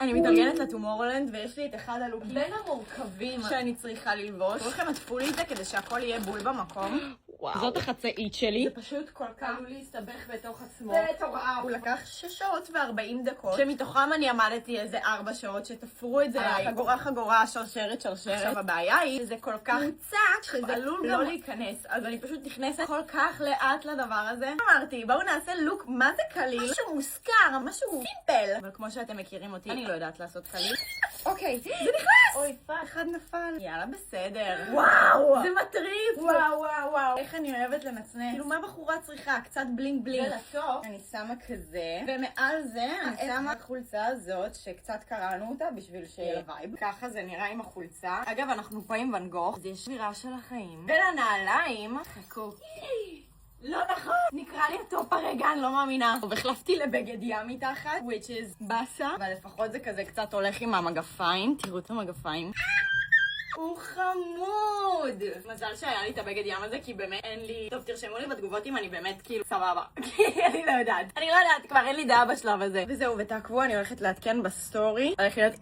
אני מתארגנת לטומורלנד ויש לי את אחד הלוקים בין המורכבים שאני צריכה ללבוש. כולכם עטפו לי את זה כדי שהכל יהיה בול במקום. זאת החצאית שלי. זה פשוט כל כך עלול להסתבך בתוך עצמו. הוא לקח 6 שעות ו40 דקות, שמתוכם אני עמדתי איזה 4 שעות שתפרו את זה חגורה חגורה, שרשרת. עכשיו הבעיה היא שזה כל כך מוצק שזה עלול לא להיכנס, אז אני פשוט נכנסת כל כך לאט לדבר הזה. אמרתי בואו נעשה לוק מה זה קליל, משהו מוזכר, משהו סימפל, אבל כמו שאתם מכירים אותי אני לא יודעת לעשות קליל. אוקיי, זה נכנס! אוי פאק. אחד נפל. יאללה בסדר. וואו! זה מטריף. וואו. איך אני אוהבת לנצנץ. כאילו מה בחורה צריכה? קצת בלינג בלינג. ולטוב. אני שמה כזה, ומעל זה אני שמה החולצה הזאת שקצת קראנו אותה בשביל שיהיה וייב. ככה זה נראה עם החולצה. אגב, אנחנו פה עם ואן גוך, זה שבירה של החיים. ולנעליים, חכו. לא נכון, נקרא לי הטופ הרגע, אני לא מאמינה. והחלפתי לבגד ים מתחת, which is בסה, אבל לפחות זה כזה קצת הולך עם המגפיים. תראו את המגפיים. הוא חמוד! מזל שהיה לי את הבגד ים הזה, כי באמת אין לי... טוב, תרשמו לי בתגובות אם אני באמת כאילו סבבה. אני לא יודעת. אני לא יודעת, כבר אין לי דעה בשלב הזה. וזהו, ותעקבו, אני הולכת לעדכן בסטורי. הולכת להיות...